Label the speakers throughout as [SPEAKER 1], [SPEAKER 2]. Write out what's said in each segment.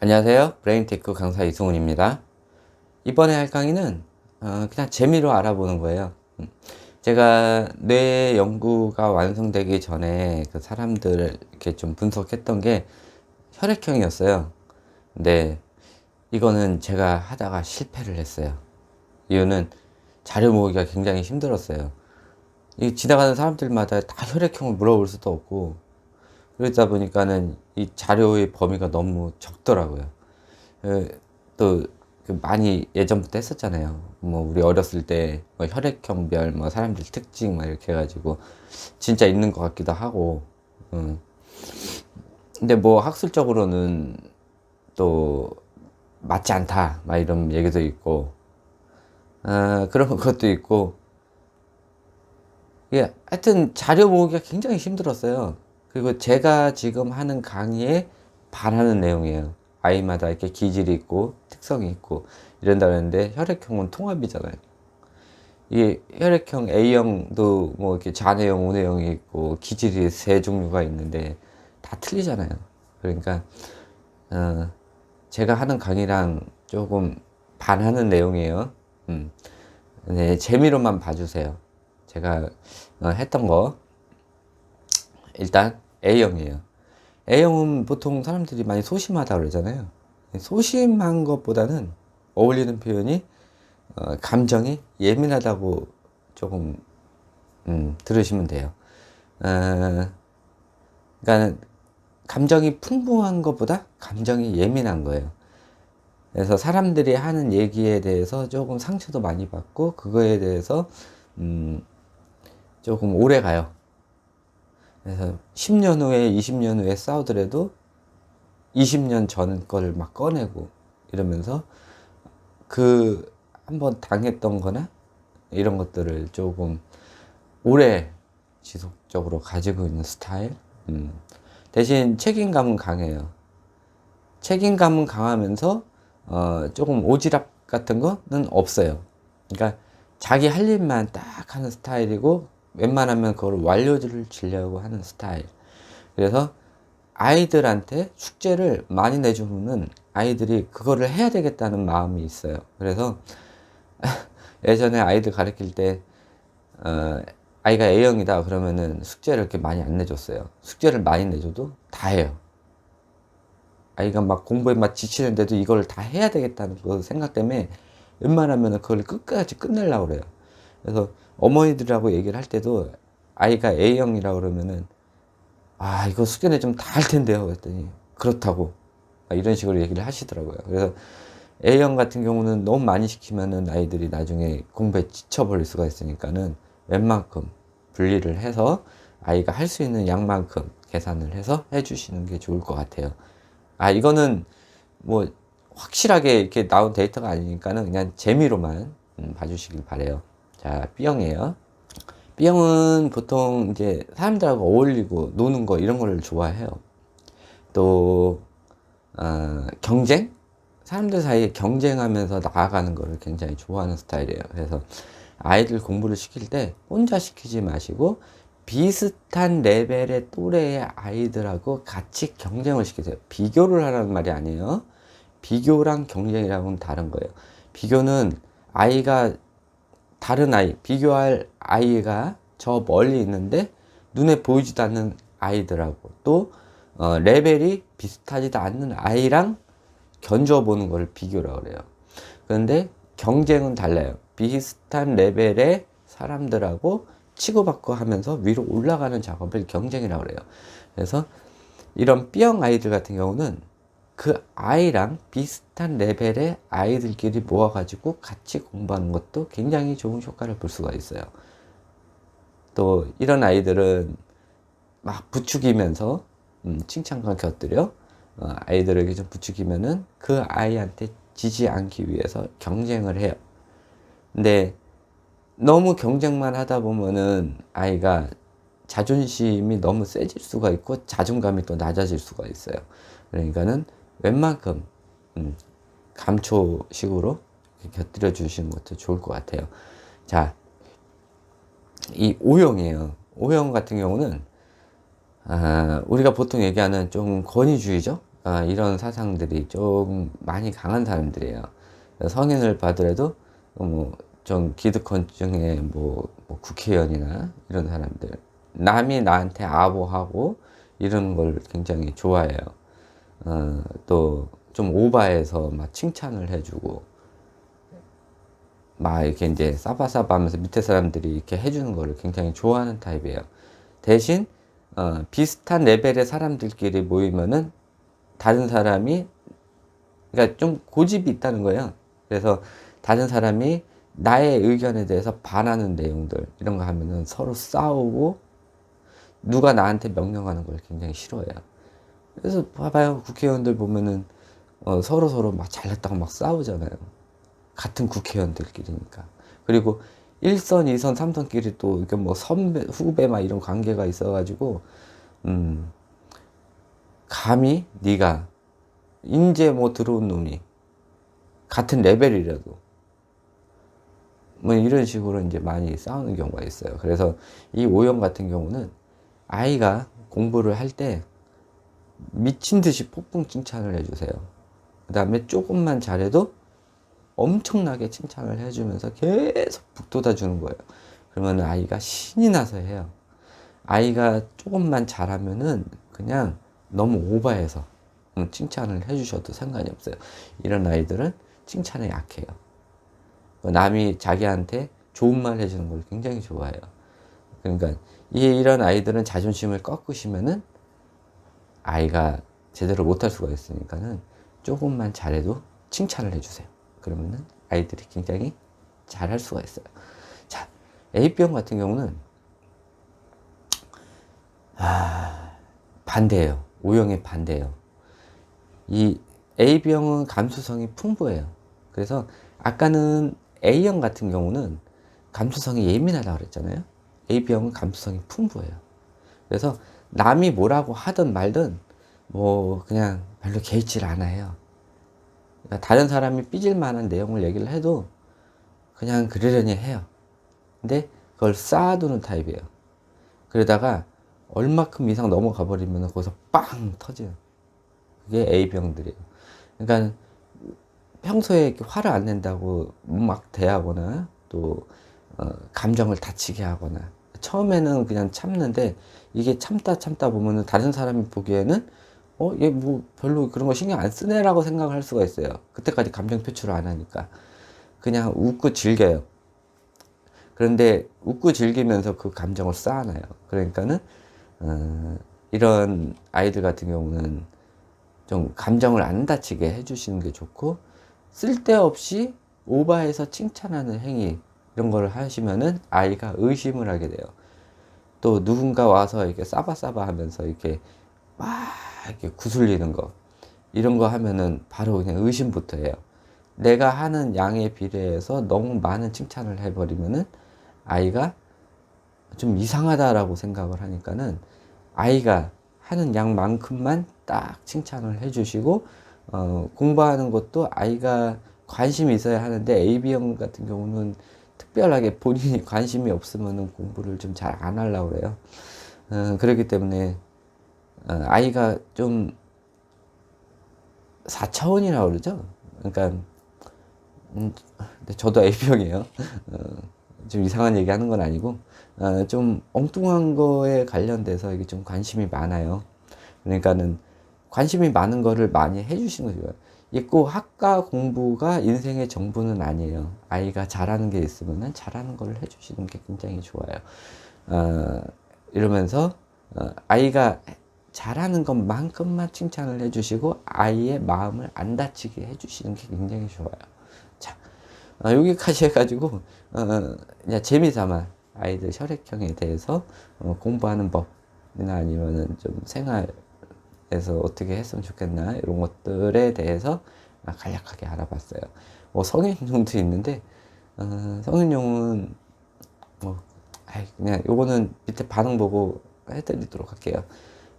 [SPEAKER 1] 안녕하세요. 브레인테크 강사 이승훈입니다. 이번에 할 강의는 그냥 재미로 알아보는 거예요. 제가 뇌 연구가 완성되기 전에 그 사람들을 이렇게 좀 분석했던 게 혈액형이었어요. 근데 이거는 제가 하다가 실패를 했어요. 이유는 자료 모으기가 굉장히 힘들었어요. 이 지나가는 사람들마다 다 혈액형을 물어볼 수도 없고, 그러다 보니까는 이 자료의 범위가 너무 적더라고요. 또, 많이 예전부터 했었잖아요. 뭐, 우리 어렸을 때, 뭐 혈액형별, 뭐, 사람들 특징, 막 이렇게 해가지고, 진짜 있는 것 같기도 하고, 음. 근데 뭐, 학술적으로는 또, 맞지 않다, 막 이런 얘기도 있고, 그런 것도 있고, 예, 하여튼 자료 모으기가 굉장히 힘들었어요. 그리고 제가 지금 하는 강의에 반하는 내용이에요. 아이마다 이렇게 기질이 있고 특성이 있고 이런다 그랬는데 혈액형은 통합이잖아요. 이게 혈액형 A형도 뭐 이렇게 잔해형, 운해형이 있고 기질이 세 종류가 있는데 다 틀리잖아요. 그러니까 어, 제가 하는 강의랑 조금 반하는 내용이에요. 네, 재미로만 봐주세요. 제가 했던 거 일단 A형이에요. A형은 보통 사람들이 많이 소심하다 그러잖아요. 소심한 것보다는 어울리는 표현이 감정이 예민하다고 조금 들으시면 돼요. 그러니까 감정이 풍부한 것보다 감정이 예민한 거예요. 그래서 사람들이 하는 얘기에 대해서 조금 상처도 많이 받고 그거에 대해서 조금 오래 가요. 그래서 10년 후에 20년 후에 싸우더라도 20년 전 거를 막 꺼내고 이러면서 그 한번 당했던 거나 이런 것들을 조금 오래 지속적으로 가지고 있는 스타일. 대신 책임감은 강해요. 책임감은 강하면서 조금 오지랖 같은 거는 없어요. 그러니까 자기 할 일만 딱 하는 스타일이고 웬만하면 그걸 완료를 지려고 하는 스타일. 그래서 아이들한테 숙제를 많이 내주면은 아이들이 그거를 해야 되겠다는 마음이 있어요. 그래서 예전에 아이들 가르칠 때 아이가 A형이다 그러면은 숙제를 이렇게 많이 안 내줬어요. 숙제를 많이 내줘도 다 해요. 아이가 막 공부에 막 지치는데도 이걸 다 해야 되겠다는 그 생각 때문에 웬만하면 그걸 끝까지 끝내려고 그래요. 그래서 어머니들하고 얘기를 할 때도 아이가 A형이라 그러면은 이거 숙제 내주면 다 할 텐데요. 그랬더니 그렇다고 이런 식으로 얘기를 하시더라고요. 그래서 A형 같은 경우는 너무 많이 시키면은 아이들이 나중에 공부에 지쳐버릴 수가 있으니까는 웬만큼 분리를 해서 아이가 할 수 있는 양만큼 계산을 해서 해주시는 게 좋을 것 같아요. 이거는 뭐 확실하게 이렇게 나온 데이터가 아니니까는 그냥 재미로만 봐주시길 바래요. 자, B형이에요. B형은 보통 이제 사람들하고 어울리고 노는 거 이런 거를 좋아해요. 또 경쟁? 사람들 사이에 경쟁하면서 나아가는 거를 굉장히 좋아하는 스타일이에요. 그래서 아이들 공부를 시킬 때 혼자 시키지 마시고 비슷한 레벨의 또래의 아이들하고 같이 경쟁을 시키세요. 비교를 하라는 말이 아니에요. 비교랑 경쟁이랑은 다른 거예요. 비교는 아이가 다른 아이, 비교할 아이가 저 멀리 있는데 눈에 보이지도 않는 아이들하고 또 레벨이 비슷하지도 않는 아이랑 견줘보는 걸 비교라고 그래요. 그런데 경쟁은 달라요. 비슷한 레벨의 사람들하고 치고받고 하면서 위로 올라가는 작업을 경쟁이라고 그래요. 그래서 이런 B형 아이들 같은 경우는 그 아이랑 비슷한 레벨의 아이들끼리 모아가지고 같이 공부하는 것도 굉장히 좋은 효과를 볼 수가 있어요. 또 이런 아이들은 막 부추기면서 칭찬과 곁들여 아이들에게 좀 부추기면은 그 아이한테 지지 않기 위해서 경쟁을 해요. 근데 너무 경쟁만 하다 보면은 아이가 자존심이 너무 세질 수가 있고 자존감이 또 낮아질 수가 있어요. 그러니까는 웬만큼 감초식으로 곁들여 주시는 것도 좋을 것 같아요. 자, 이 O형이에요. O형 같은 경우는 우리가 보통 얘기하는 좀 권위주의죠. 이런 사상들이 좀 많이 강한 사람들이에요. 성인을 봐더라도 좀 기득권층의 국회의원이나 이런 사람들, 남이 나한테 아부하고 이런 걸 굉장히 좋아해요. 또 좀 오바해서 막 칭찬을 해주고 막 이렇게 이제 싸바싸바 하면서 밑에 사람들이 이렇게 해주는 거를 굉장히 좋아하는 타입이에요. 대신 비슷한 레벨의 사람들끼리 모이면은 다른 사람이, 그러니까 좀 고집이 있다는 거예요. 그래서 다른 사람이 나의 의견에 대해서 반하는 내용들 이런 거 하면은 서로 싸우고, 누가 나한테 명령하는 걸 굉장히 싫어해요. 그래서 봐봐요, 국회의원들 보면은 서로 막 잘났다고 막 싸우잖아요. 같은 국회의원들끼리니까. 그리고 1선, 2선, 3선끼리 또 이렇게 선배, 후배 막 이런 관계가 있어가지고 감히 네가 인제 들어온 놈이 같은 레벨이라도 이런 식으로 이제 많이 싸우는 경우가 있어요. 그래서 이 O형 같은 경우는 아이가 공부를 할 때 미친 듯이 폭풍 칭찬을 해주세요. 그 다음에 조금만 잘해도 엄청나게 칭찬을 해주면서 계속 북돋아 주는 거예요. 그러면 아이가 신이 나서 해요. 아이가 조금만 잘하면은 그냥 너무 오버해서 칭찬을 해주셔도 상관이 없어요. 이런 아이들은 칭찬에 약해요. 남이 자기한테 좋은 말 해주는 걸 굉장히 좋아해요. 그러니까 이런 아이들은 자존심을 꺾으시면은 아이가 제대로 못할 수가 있으니까는 조금만 잘해도 칭찬을 해주세요. 그러면은 아이들이 굉장히 잘할 수가 있어요. 자, A병 같은 경우는 반대예요. O형의 반대예요. 이 A병은 감수성이 풍부해요. 그래서 아까는 A형 같은 경우는 감수성이 예민하다고 그랬잖아요. A병은 감수성이 풍부해요. 그래서 남이 뭐라고 하든 말든 그냥 별로 개의치를 안 해요. 그러니까 다른 사람이 삐질 만한 내용을 얘기를 해도 그냥 그러려니 해요. 근데 그걸 쌓아두는 타입이에요. 그러다가 얼마큼 이상 넘어가 버리면 거기서 빵 터져요. 그게 A병들이에요. 그러니까 평소에 이렇게 화를 안 낸다고 막 대하거나 또 감정을 다치게 하거나, 처음에는 그냥 참는데 이게 참다 보면은 다른 사람이 보기에는 얘 별로 그런 거 신경 안 쓰네라고 생각을 할 수가 있어요. 그때까지 감정 표출을 안 하니까 그냥 웃고 즐겨요. 그런데 웃고 즐기면서 그 감정을 쌓아놔요. 그러니까는 이런 아이들 같은 경우는 좀 감정을 안 다치게 해주시는 게 좋고, 쓸데없이 오버해서 칭찬하는 행위 이런 걸 하시면은 아이가 의심을 하게 돼요. 또 누군가 와서 이렇게 싸바싸바 하면서 이렇게 막 이렇게 구슬리는 거, 이런 거 하면은 바로 그냥 의심부터 해요. 내가 하는 양에 비례해서 너무 많은 칭찬을 해버리면은 아이가 좀 이상하다라고 생각을 하니까는 아이가 하는 양만큼만 딱 칭찬을 해주시고, 공부하는 것도 아이가 관심이 있어야 하는데 AB형 같은 경우는 특별하게 본인이 관심이 없으면 공부를 좀 잘 안 하려고 그래요. 그렇기 때문에 아이가 좀 4차원이라고 그러죠. 그러니까 근데 저도 A병이에요. 좀 이상한 얘기 하는 건 아니고 좀 엉뚱한 거에 관련돼서 이게 좀 관심이 많아요. 그러니까는 관심이 많은 거를 많이 해주시는 거죠. 꼭 학과 공부가 인생의 전부는 아니에요. 아이가 잘하는 게 있으면 잘하는 걸 해주시는 게 굉장히 좋아요. 이러면서 아이가 잘하는 것만큼만 칭찬을 해주시고 아이의 마음을 안 다치게 해주시는 게 굉장히 좋아요. 자, 여기까지 해가지고 그냥 재미삼아 아이들 혈액형에 대해서 공부하는 법이나 아니면은 좀 생활에서 어떻게 했으면 좋겠나 이런 것들에 대해서 간략하게 알아봤어요. 성인용도 있는데 성인용은 그냥 요거는 밑에 반응 보고 해드리도록 할게요.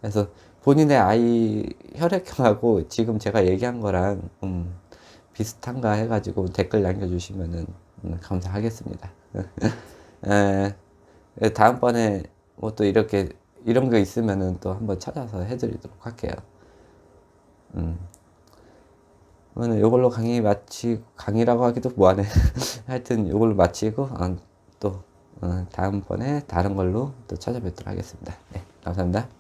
[SPEAKER 1] 그래서 본인의 아이 혈액형하고 지금 제가 얘기한 거랑 비슷한가 해가지고 댓글 남겨주시면은 감사하겠습니다. 다음번에 또 이렇게 이런 거 있으면은 또 한번 찾아서 해드리도록 할게요. 그러면 요걸로 강의라고 하기도 뭐하네. 하여튼 요걸로 마치고, 또, 다음번에 다른 걸로 또 찾아뵙도록 하겠습니다. 네, 감사합니다.